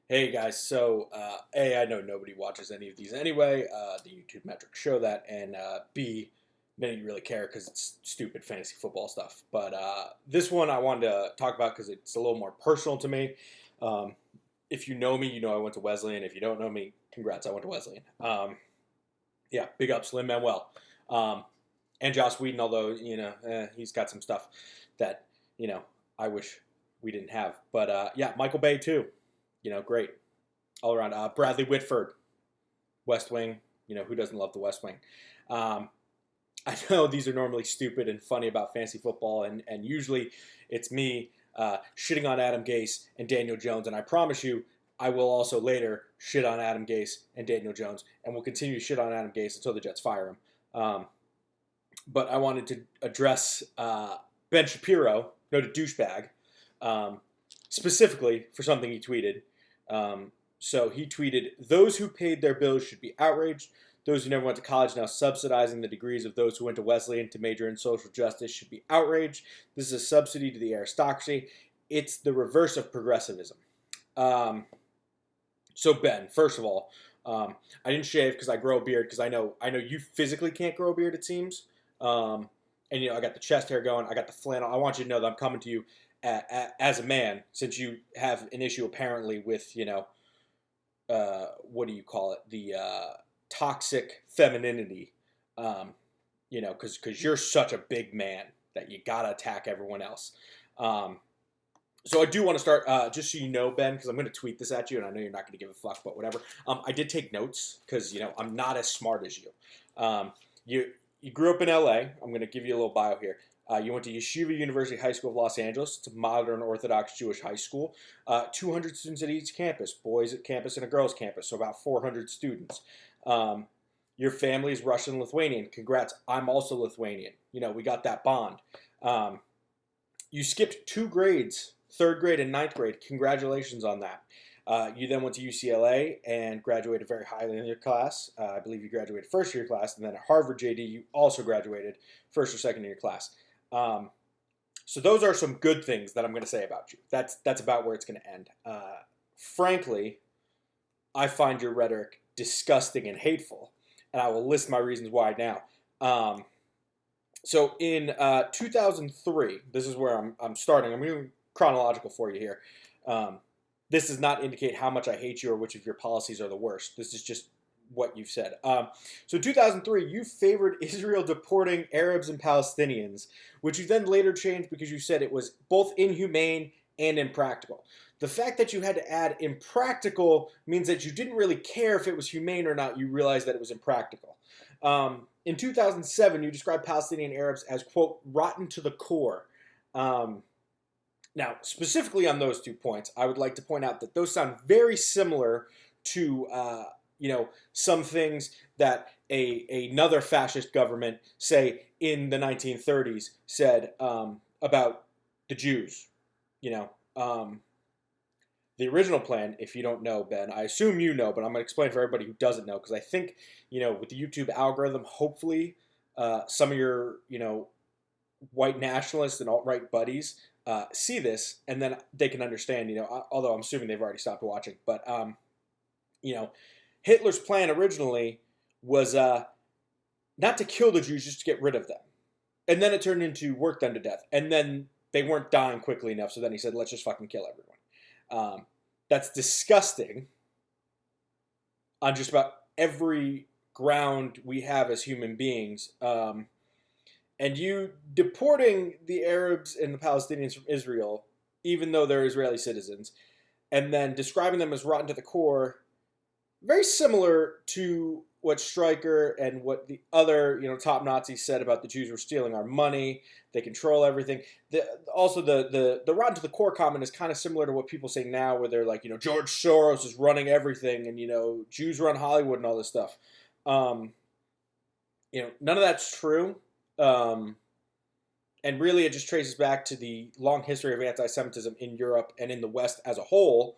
Hey guys, so A, I know nobody watches any of these anyway. The YouTube metrics show that, and B, none of you really care because it's stupid fantasy football stuff. But this one I wanted to talk about because it's a little more personal to me. Um, if you know me, you know I went to Wesleyan. If you don't know me, congrats, I went to Wesleyan. Yeah, big ups, Lin Manuel, and Joss Whedon. Although he's got some stuff that you know I wish we didn't have. But yeah, Michael Bay too. Great all around. Bradley Whitford, West Wing. Who doesn't love the West Wing? Um, I know these are normally stupid and funny about fantasy football, and usually it's me shitting on Adam Gase and Daniel Jones. And I promise you, I will also later shit on Adam Gase and Daniel Jones, and we'll continue to shit on Adam Gase until the Jets fire him. But I wanted to address Ben Shapiro, no to douchebag, um, specifically for something he tweeted. So he tweeted, "Those who paid their bills should be outraged. Those who never went to college now subsidizing the degrees of those who went to Wesleyan to major in social justice should be outraged. This is a subsidy to the aristocracy. It's the reverse of progressivism." Um, so Ben, first of all, I didn't shave because I grow a beard because I know you physically can't grow a beard. It seems, um, and I got the chest hair going. I got the flannel. I want you to know that I'm coming to you as a man, since you have an issue apparently with what do you call it? The toxic femininity. Because you're such a big man that you gotta attack everyone else. Um, so I do want to start, just so you know, Ben, because I'm going to tweet this at you, and I know you're not going to give a fuck, but whatever. I did take notes because I'm not as smart as you. Um, you grew up in L.A. I'm going to give you a little bio here. You went to Yeshiva University High School of Los Angeles. It's a modern Orthodox Jewish high school. 200 students at each campus, boys at campus and a girls campus, so about 400 students. Um, your family is Russian Lithuanian. Congrats. I'm also Lithuanian. We got that bond. You skipped 2 grades, third grade and ninth grade. Congratulations on that. You then went to UCLA and graduated very highly in your class. I believe you graduated first in your class, and then at Harvard JD, you also graduated first or second in your class. So those are some good things that I'm going to say about you. That's about where it's going to end. Frankly, I find your rhetoric disgusting and hateful, and I will list my reasons why now. So in 2003, this is where I'm starting. I'm going chronological for you here. This does not indicate how much I hate you or which of your policies are the worst. This is just what you've said. So in 2003, you favored Israel deporting Arabs and Palestinians, which you then later changed because you said it was both inhumane and impractical. The fact that you had to add impractical means that you didn't really care if it was humane or not. You realized that it was impractical. In 2007, you described Palestinian Arabs as, quote, rotten to the core. Now, specifically on those 2 points, I would like to point out that those sound very similar to, some things that another fascist government, say in the 1930s, said about the Jews. The original plan, if you don't know, Ben, I assume you know, but I'm going to explain for everybody who doesn't know, because I think, with the YouTube algorithm, hopefully some of your, white nationalists and alt-right buddies see this, and then they can understand, although I'm assuming they've already stopped watching. But, Hitler's plan originally was not to kill the Jews, just to get rid of them. And then it turned into work them to death. And then they weren't dying quickly enough, so then he said, let's just fucking kill everyone. That's disgusting on just about every ground we have as human beings. And you deporting the Arabs and the Palestinians from Israel, even though they're Israeli citizens, and then describing them as rotten to the core, very similar to what Stryker and what the other, top Nazis said about the Jews were stealing our money, they control everything. Also, the rotten to the core comment is kind of similar to what people say now, where they're like, George Soros is running everything, and Jews run Hollywood and all this stuff. None of that's true. And really, it just traces back to the long history of anti-Semitism in Europe and in the West as a whole.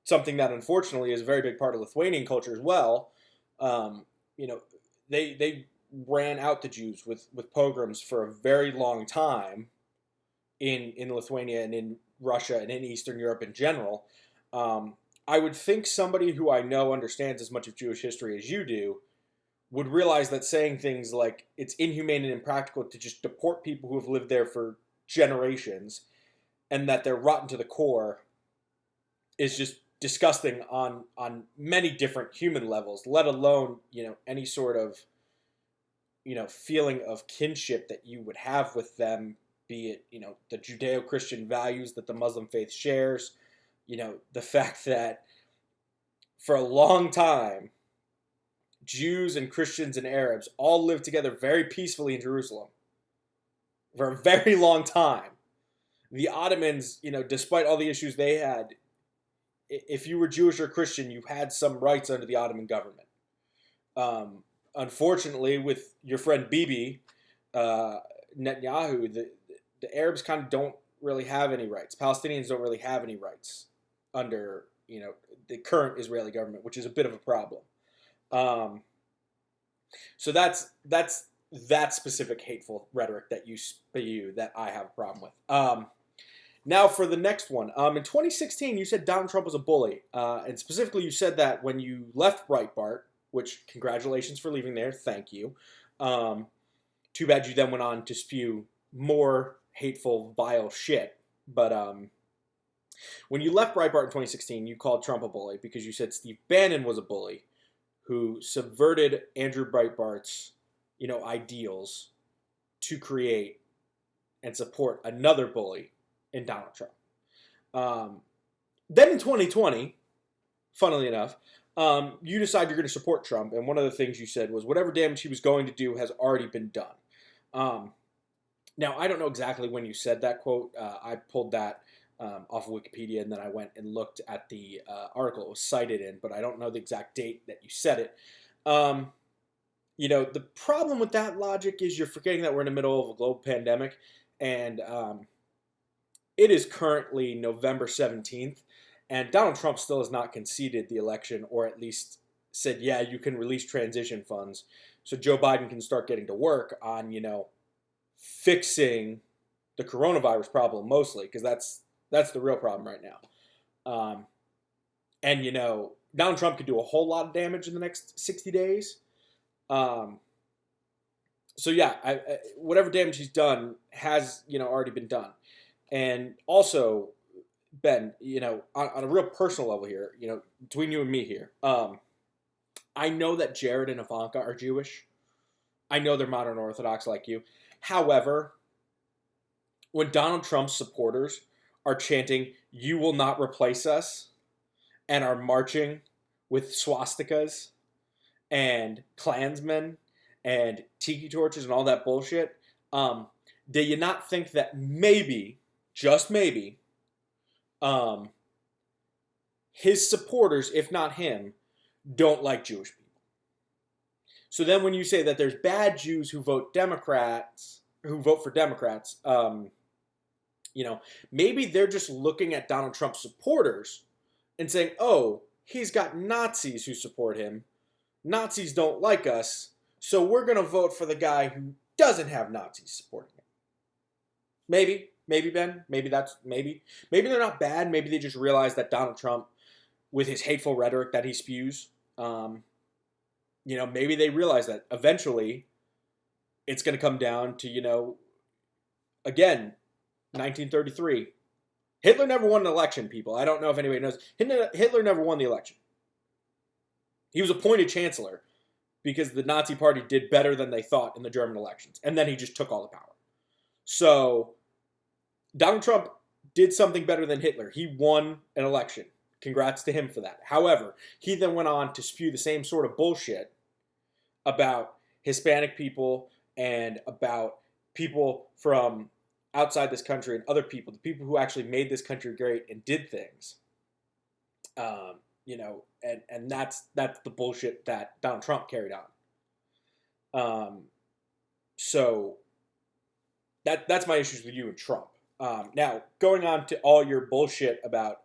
Something that, unfortunately, is a very big part of Lithuanian culture as well. They ran out the Jews with pogroms for a very long time in Lithuania and in Russia and in Eastern Europe in general. I would think somebody who I know understands as much of Jewish history as you do would realize that saying things like it's inhumane and impractical to just deport people who have lived there for generations and that they're rotten to the core is just disgusting on many different human levels, let alone, any sort of, feeling of kinship that you would have with them, be it, the Judeo-Christian values that the Muslim faith shares, the fact that for a long time, Jews and Christians and Arabs all lived together very peacefully in Jerusalem for a very long time. The Ottomans, despite all the issues they had, if you were Jewish or Christian, you had some rights under the Ottoman government. Unfortunately, with your friend Bibi Netanyahu, the Arabs kind of don't really have any rights. Palestinians don't really have any rights under the current Israeli government, which is a bit of a problem. So that's that specific hateful rhetoric that you spew that I have a problem with. Now for the next one. In 2016, you said Donald Trump was a bully. And specifically, you said that when you left Breitbart, which congratulations for leaving there. Thank you. Too bad you then went on to spew more hateful, vile shit. But when you left Breitbart in 2016, you called Trump a bully because you said Steve Bannon was a bully who subverted Andrew Breitbart's, ideals to create and support another bully in Donald Trump. Then in 2020, funnily enough, you decide you're going to support Trump, and one of the things you said was whatever damage he was going to do has already been done. Now, I don't know exactly when you said that quote. I pulled that off of Wikipedia, and then I went and looked at the article it was cited in, but I don't know the exact date that you said it. The problem with that logic is you're forgetting that we're in the middle of a global pandemic, and it is currently November 17th, and Donald Trump still has not conceded the election, or at least said, yeah, you can release transition funds so Joe Biden can start getting to work on, fixing the coronavirus problem mostly, because that's the real problem right now. And, Donald Trump could do a whole lot of damage in the next 60 days. So, yeah, whatever damage he's done has, already been done. And also, Ben, on a real personal level here, between you and me here, I know that Jared and Ivanka are Jewish. I know they're modern Orthodox like you. However, when Donald Trump's supporters are chanting, "You will not replace us," and are marching with swastikas and Klansmen and tiki torches and all that bullshit, do you not think that maybe, just maybe, his supporters, if not him, don't like Jewish people? So then when you say that there's bad Jews who vote for Democrats, maybe they're just looking at Donald Trump's supporters and saying, oh, he's got Nazis who support him. Nazis don't like us, so we're going to vote for the guy who doesn't have Nazis supporting him. Maybe, Ben. Maybe they're not bad. Maybe they just realize that Donald Trump, with his hateful rhetoric that he spews, maybe they realize that eventually it's going to come down to, again, 1933. Hitler never won an election, people. I don't know if anybody knows. Hitler never won the election. He was appointed chancellor because the Nazi party did better than they thought in the German elections. And then he just took all the power. So Donald Trump did something better than Hitler. He won an election. Congrats to him for that. However, he then went on to spew the same sort of bullshit about Hispanic people and about people from outside this country and other people, the people who actually made this country great and did things. And that's the bullshit that Donald Trump carried on. So that's my issues with you and Trump. Now, going on to all your bullshit about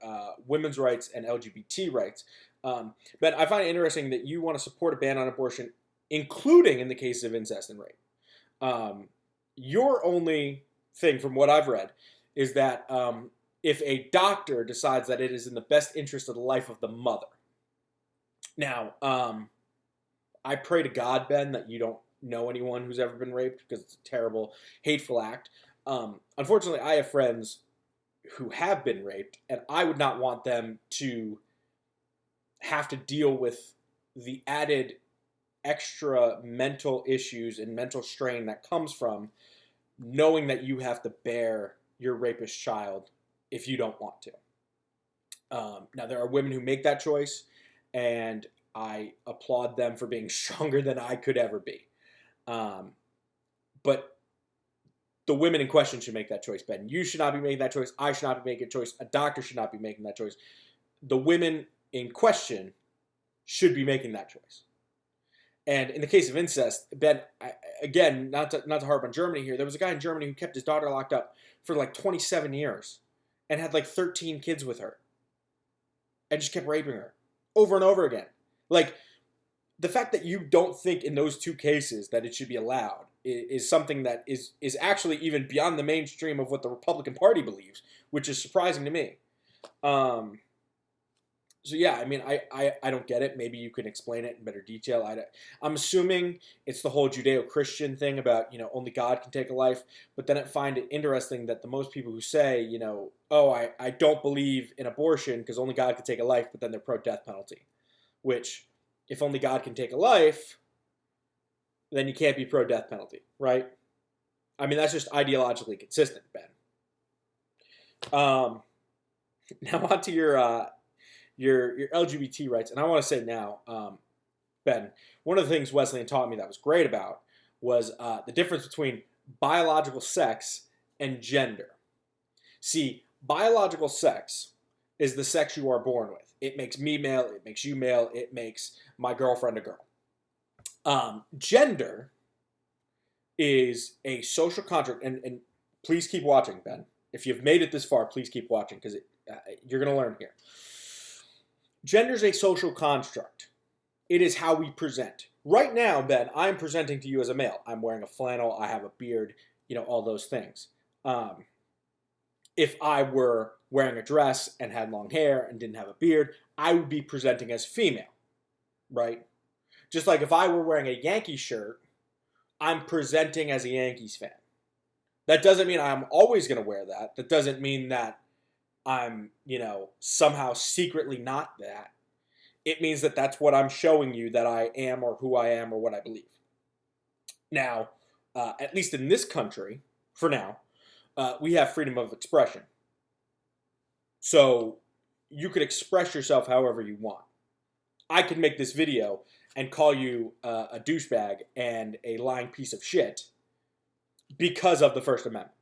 women's rights and LGBT rights, Ben, I find it interesting that you want to support a ban on abortion, including in the case of incest and rape. Your only thing, from what I've read, is that if a doctor decides that it is in the best interest of the life of the mother. Now, I pray to God, Ben, that you don't know anyone who's ever been raped because it's a terrible, hateful act. Unfortunately, I have friends who have been raped, and I would not want them to have to deal with the added extra mental issues and mental strain that comes from knowing that you have to bear your rapist child if you don't want to. Now, there are women who make that choice, and I applaud them for being stronger than I could ever be. But the women in question should make that choice, Ben. You should not be making that choice. I should not be making a choice. A doctor should not be making that choice. The women in question should be making that choice. And in the case of incest, Ben, again, not to harp on Germany here, there was a guy in Germany who kept his daughter locked up for like 27 years and had like 13 kids with her and just kept raping her over and over again. Like, the fact that you don't think in those two cases that it should be allowed is something that is actually even beyond the mainstream of what the Republican Party believes, which is surprising to me. So yeah, I mean, I don't get it. Maybe you can explain it in better detail. I'm assuming it's the whole Judeo-Christian thing about, only God can take a life. But then I find it interesting that the most people who say, oh, I don't believe in abortion because only God can take a life, but then they're pro-death penalty. Which, if only God can take a life, then you can't be pro-death penalty, right? I mean, that's just ideologically consistent, Ben. Now on to your LGBT rights, and I want to say now, Ben, one of the things Wesleyan taught me that was great about was the difference between biological sex and gender. See, biological sex is the sex you are born with. It makes me male, it makes you male, it makes my girlfriend a girl. Gender is a social construct, and please keep watching, Ben. If you've made it this far, please keep watching, because you're going to learn here. Gender is a social construct. It is how we present. Right now, Ben, I'm presenting to you as a male. I'm wearing a flannel, I have a beard, all those things. If I were wearing a dress and had long hair and didn't have a beard, I would be presenting as female, right? Just like if I were wearing a Yankee shirt, I'm presenting as a Yankees fan. That doesn't mean I'm always going to wear that. That doesn't mean that I'm, somehow secretly not that. It means that that's what I'm showing you that I am, or who I am, or what I believe. Now, at least in this country, for now, we have freedom of expression. So you could express yourself however you want. I could make this video and call you a douchebag and a lying piece of shit because of the First Amendment.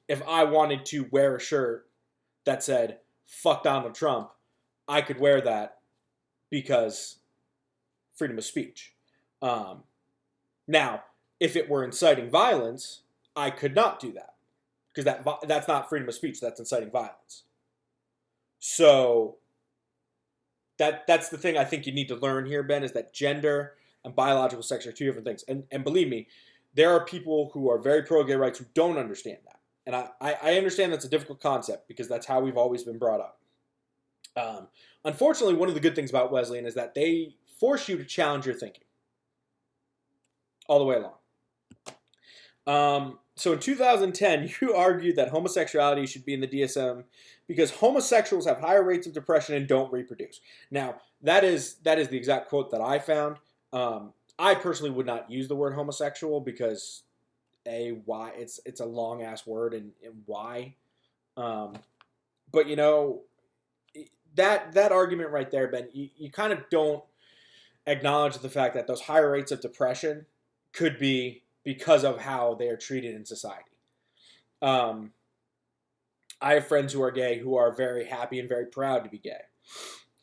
If I wanted to wear a shirt that said, fuck Donald Trump, I could wear that because freedom of speech. Now, if it were inciting violence, I could not do that. Because that's not freedom of speech, that's inciting violence. So, that's the thing I think you need to learn here, Ben, is that gender and biological sex are two different things. And believe me, there are people who are very pro-gay rights who don't understand that. And I understand that's a difficult concept because that's how we've always been brought up. Unfortunately, one of the good things about Wesleyan is that they force you to challenge your thinking all the way along. So in 2010, you argued that homosexuality should be in the DSM because homosexuals have higher rates of depression and don't reproduce. Now, that is the exact quote that I found. I personally would not use the word homosexual because why? It's a long ass word, and why? But that argument right there, Ben, you kind of don't acknowledge the fact that those higher rates of depression could be because of how they are treated in society. I have friends who are gay who are very happy and very proud to be gay.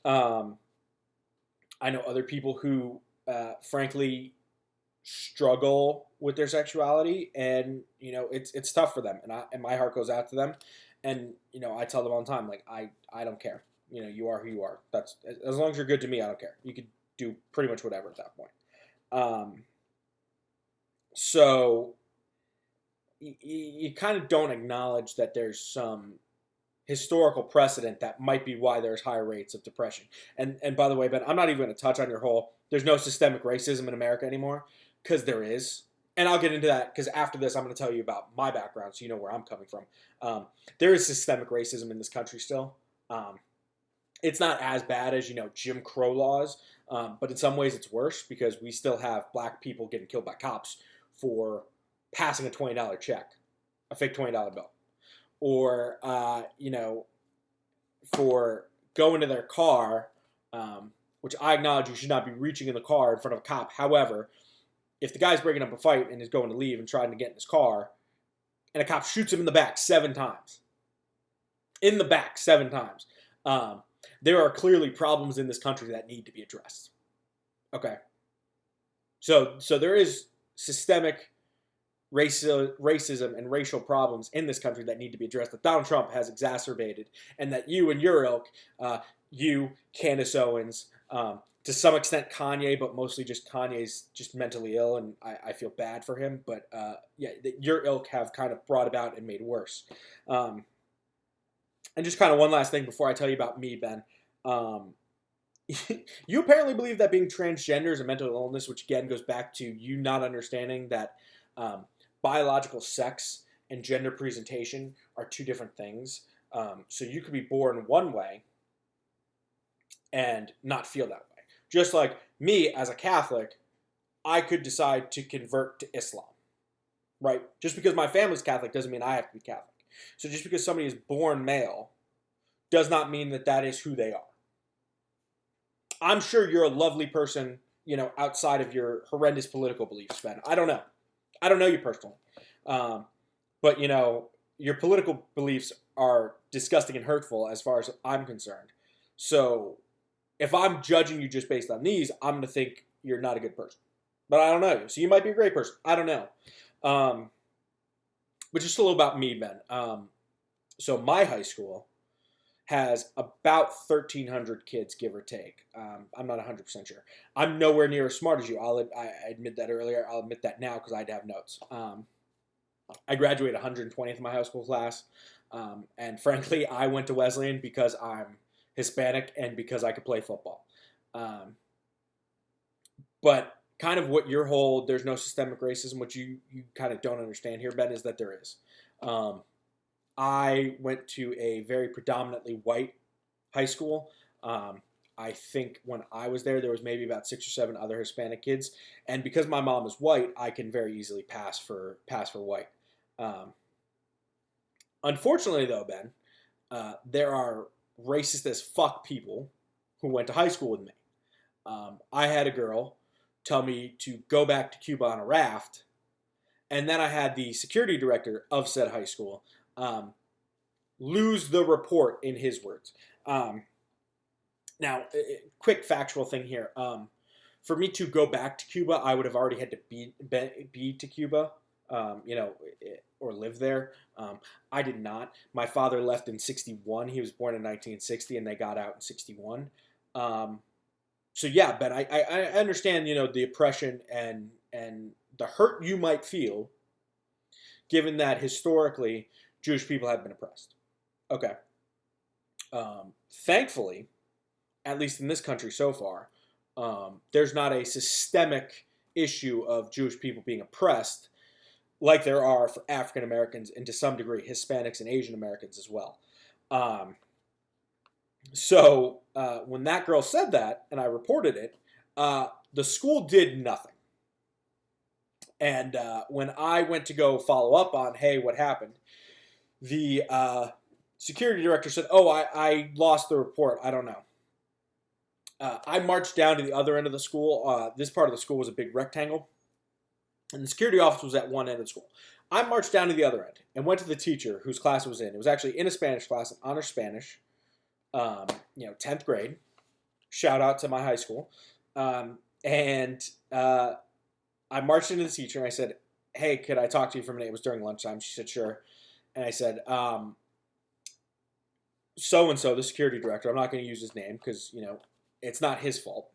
I know other people who, frankly, struggle with their sexuality, and it's tough for them, and my heart goes out to them, and I tell them all the time, like, I don't care. You are who you are. That's, as long as you're good to me, I don't care. You could do pretty much whatever at that point. So you kind of don't acknowledge that there's some historical precedent that might be why there's higher rates of depression. And by the way, Ben, I'm not even going to touch on your whole there's no systemic racism in America anymore, because there is. And I'll get into that because after this, I'm going to tell you about my background so you know where I'm coming from. There is systemic racism in this country still. It's not as bad as, Jim Crow laws, but in some ways it's worse because we still have black people getting killed by cops for passing a $20 check, a fake $20 bill, or for going to their car, which I acknowledge you should not be reaching in the car in front of a cop. However, if the guy's breaking up a fight and is going to leave and trying to get in his car, and a cop shoots him in the back 7 times, there are clearly problems in this country that need to be addressed. Okay, so there is systemic racism and racial problems in this country that need to be addressed that Donald Trump has exacerbated, and that you and your ilk, you, Candace Owens, to some extent Kanye, but mostly just Kanye's just mentally ill, and I feel bad for him, but your ilk have kind of brought about and made worse. And just kind of one last thing before I tell you about me, Ben. You apparently believe that being transgender is a mental illness, which again goes back to you not understanding that biological sex and gender presentation are 2 different things. So you could be born one way and not feel that way. Just like me as a Catholic, I could decide to convert to Islam, right? Just because my family's Catholic doesn't mean I have to be Catholic. So just because somebody is born male does not mean that that is who they are. I'm sure you're a lovely person, outside of your horrendous political beliefs, Ben. I don't know. I don't know you personally. But, your political beliefs are disgusting and hurtful as far as I'm concerned. So if I'm judging you just based on these, I'm going to think you're not a good person. But I don't know you. So you might be a great person. I don't know. But just a little about me, Ben. So my high school has about 1,300 kids, give or take. I'm not 100% sure. I'm nowhere near as smart as you. I admit that earlier. I'll admit that now because I had to have notes. I graduated 120th in my high school class. And frankly, I went to Wesleyan because I'm Hispanic and because I could play football. But kind of what your whole there's no systemic racism, which you kind of don't understand here, Ben, is that there is. I went to a very predominantly white high school. I think when I was there was maybe about 6 or 7 other Hispanic kids, and because my mom is white, I can very easily pass for white. Unfortunately, though, Ben, there are racist as fuck people who went to high school with me. I had a girl tell me to go back to Cuba on a raft, and then I had the security director of said high school lose the report in his words. Now, quick factual thing here. For me to go back to Cuba, I would have already had to be to Cuba, or live there. I did not. My father left in 1961. He was born in 1960, and they got out in 1961. So yeah, Ben, I understand, the oppression and the hurt you might feel, given that historically Jewish people have been oppressed. Okay. Thankfully, at least in this country so far, there's not a systemic issue of Jewish people being oppressed like there are for African Americans and to some degree Hispanics and Asian Americans as well. So when that girl said that and I reported it, the school did nothing. And when I went to go follow up on, hey, what happened? The security director said, oh, I lost the report. I don't know. I marched down to the other end of the school. This part of the school was a big rectangle. And the security office was at one end of the school. I marched down to the other end and went to the teacher whose class it was in. It was actually in a Spanish class, an honor Spanish, 10th grade. Shout out to my high school. And I marched into the teacher and I said, hey, could I talk to you for a minute? It was during lunchtime. She said, sure. And I said, so-and-so, the security director, I'm not going to use his name because, it's not his fault.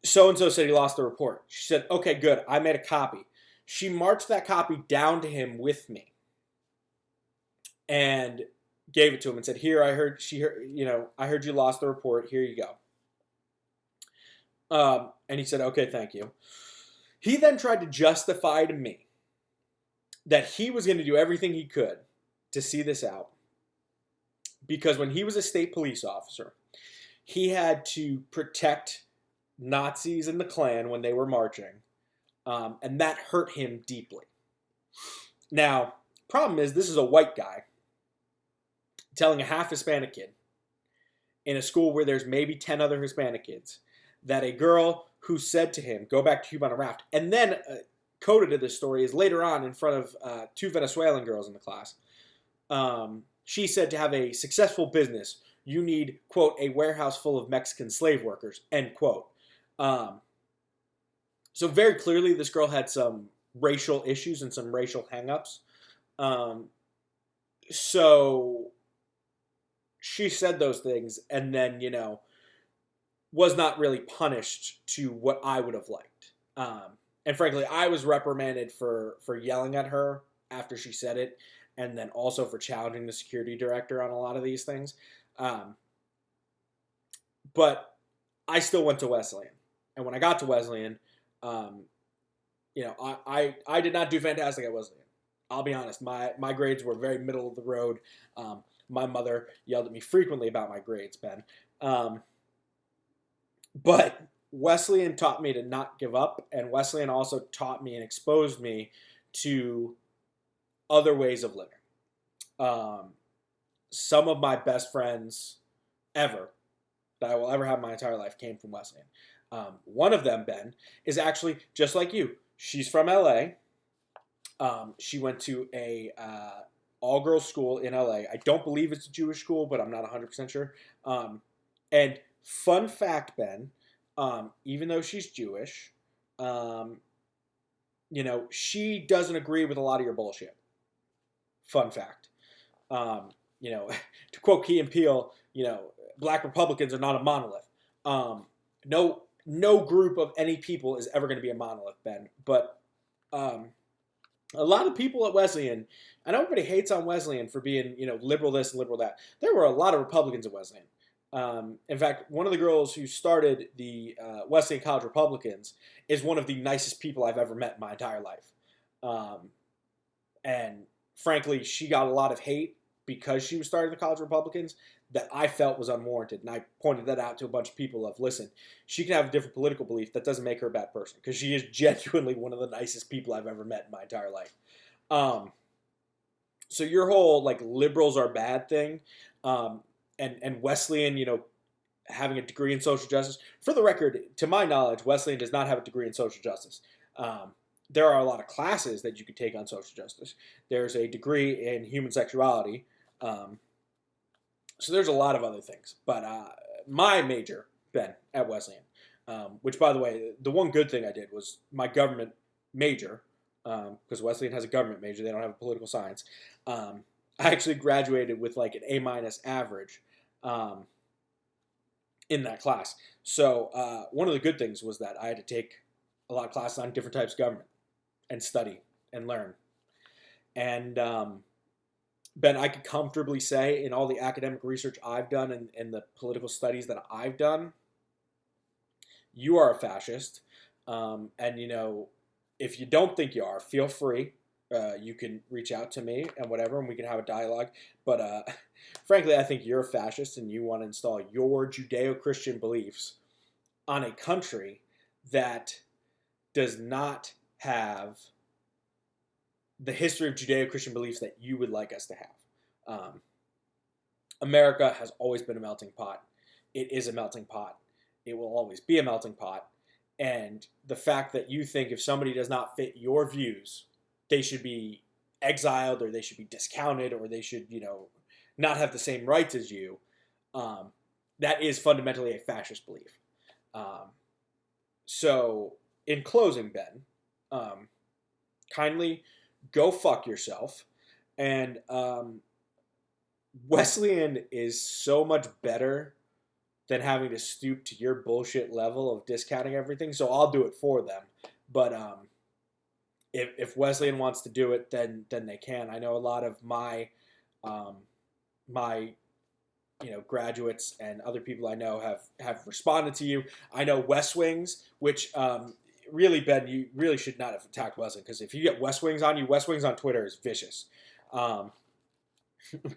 So-and-so said he lost the report. She said, okay, good. I made a copy. She marched that copy down to him with me and gave it to him and said, "Here, I heard you lost the report. Here you go." And he said, "Okay, thank you." He then tried to justify to me that he was going to do everything he could to see this out because when he was a state police officer, he had to protect Nazis and the Klan when they were marching, and that hurt him deeply. Now, problem is, this is a white guy telling a half Hispanic kid in a school where there's maybe 10 other Hispanic kids that a girl who said to him, "Go back to Cuba on a raft," and then coded to this story is later on in front of 2 Venezuelan girls in the class. She said to have a successful business, you need, quote, "a warehouse full of Mexican slave workers," end quote. So very clearly this girl had some racial issues and some racial hangups. So she said those things and then, was not really punished to what I would have liked. And frankly, I was reprimanded for yelling at her after she said it, and then also for challenging the security director on a lot of these things. But I still went to Wesleyan. And when I got to Wesleyan, I did not do fantastic at Wesleyan. I'll be honest. My grades were very middle of the road. My mother yelled at me frequently about my grades, Ben. But Wesleyan taught me to not give up, and Wesleyan also taught me and exposed me to other ways of living. Some of my best friends ever, that I will ever have in my entire life, came from Wesleyan. One of them, Ben, is actually just like you. She's from LA. She went to a all-girls school in LA. I don't believe it's a Jewish school, but I'm not 100% sure. And fun fact, Ben, even though she's Jewish, she doesn't agree with a lot of your bullshit. Fun fact. To quote Key and Peele, black Republicans are not a monolith. No group of any people is ever going to be a monolith, Ben. But a lot of people at Wesleyan, I know everybody hates on Wesleyan for being, liberal this and liberal that. There were a lot of Republicans at Wesleyan. In fact, one of the girls who started the Wesleyan College Republicans is one of the nicest people I've ever met in my entire life. And frankly, she got a lot of hate because she was starting the College Republicans that I felt was unwarranted. And I pointed that out to a bunch of people of, listen, she can have a different political belief. That doesn't make her a bad person because she is genuinely one of the nicest people I've ever met in my entire life. So your whole, liberals are bad thing, and Wesleyan, having a degree in social justice. For the record, to my knowledge, Wesleyan does not have a degree in social justice. There are a lot of classes that you could take on social justice. There's a degree in human sexuality. So there's a lot of other things. But my major, Ben, at Wesleyan, which, by the way, the one good thing I did was my government major, because Wesleyan has a government major. They don't have a political science. I actually graduated with an A- average in that class. So one of the good things was that I had to take a lot of classes on different types of government and study and learn. And Ben, I could comfortably say in all the academic research I've done and the political studies that I've done, you are a fascist. And, if you don't think you are, feel free. You can reach out to me and whatever, and we can have a dialogue. But frankly, I think you're a fascist and you want to install your Judeo-Christian beliefs on a country that does not have the history of Judeo-Christian beliefs that you would like us to have. America has always been a melting pot. It is a melting pot. It will always be a melting pot. And the fact that you think if somebody does not fit your views, they should be exiled or they should be discounted or they should, not have the same rights as you, that is fundamentally a fascist belief. So, in closing, Ben, kindly go fuck yourself. And Wesleyan is so much better than having to stoop to your bullshit level of discounting everything. So I'll do it for them. But if Wesleyan wants to do it, then they can. I know a lot of um, my graduates and other people I know have responded to you. I know West Wings, which really, Ben, you really should not have attacked Wesleyan, because if you get West Wings on you, West Wings on Twitter is vicious. Um,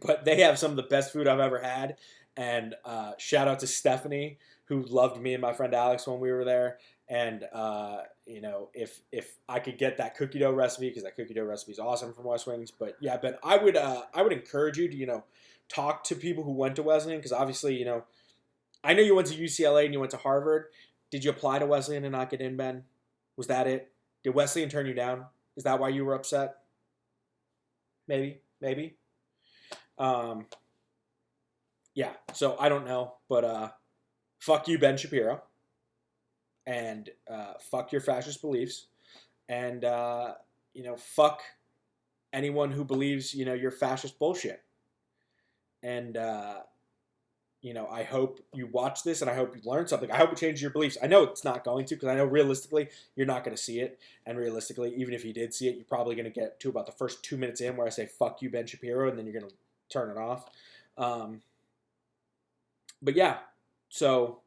but they have some of the best food I've ever had. And shout out to Stephanie, who loved me and my friend Alex when we were there. And if I could get that cookie dough recipe, because that cookie dough recipe is awesome from West Wings. But yeah, Ben, I would encourage you to talk to people who went to Wesleyan, because obviously I know you went to UCLA and you went to Harvard. Did you apply to Wesleyan and not get in, Ben? Was that it? Did Wesleyan turn you down? Is that why you were upset? Maybe, maybe. Um, yeah. So I don't know, but fuck you, Ben Shapiro, and fuck your fascist beliefs, and fuck anyone who believes your fascist bullshit. And I hope you watch this, and I hope you learn something. I hope it changes your beliefs. I know it's not going to, because I know realistically you're not going to see it, and realistically, even if you did see it, you're probably going to get to about the first 2 minutes in where I say "fuck you, Ben Shapiro," and then you're going to turn it off. Um, but yeah, so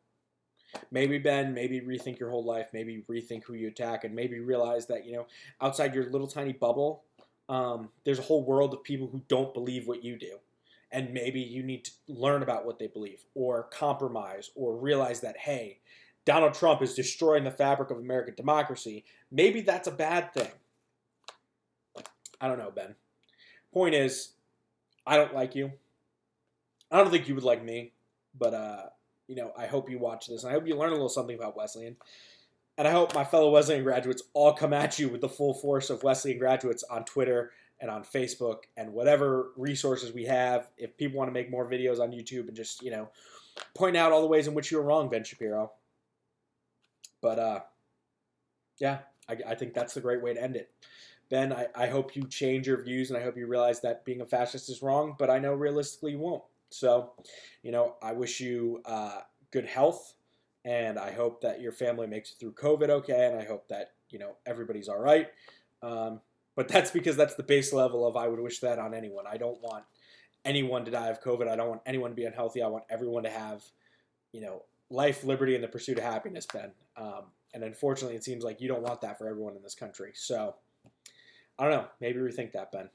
maybe Ben, maybe rethink your whole life, maybe rethink who you attack, and maybe realize that outside your little tiny bubble, there's a whole world of people who don't believe what you do, and maybe you need to learn about what they believe, or compromise, or realize that, hey, Donald Trump is destroying the fabric of American democracy. Maybe that's a bad thing. I don't know, Ben. Point is, I don't like you. I don't think you would like me, but I hope you watch this, and I hope you learn a little something about Wesleyan. And I hope my fellow Wesleyan graduates all come at you with the full force of Wesleyan graduates on Twitter and on Facebook and whatever resources we have. If people want to make more videos on YouTube and just, point out all the ways in which you're wrong, Ben Shapiro. But yeah, I think that's the great way to end it. Ben, I hope you change your views, and I hope you realize that being a fascist is wrong, but I know realistically you won't. So, I wish you good health, and I hope that your family makes it through COVID okay, and I hope that, everybody's all right. But that's because that's the base level of I would wish that on anyone. I don't want anyone to die of COVID. I don't want anyone to be unhealthy. I want everyone to have, life, liberty, and the pursuit of happiness, Ben. And unfortunately, it seems like you don't want that for everyone in this country. So, I don't know. Maybe rethink that, Ben.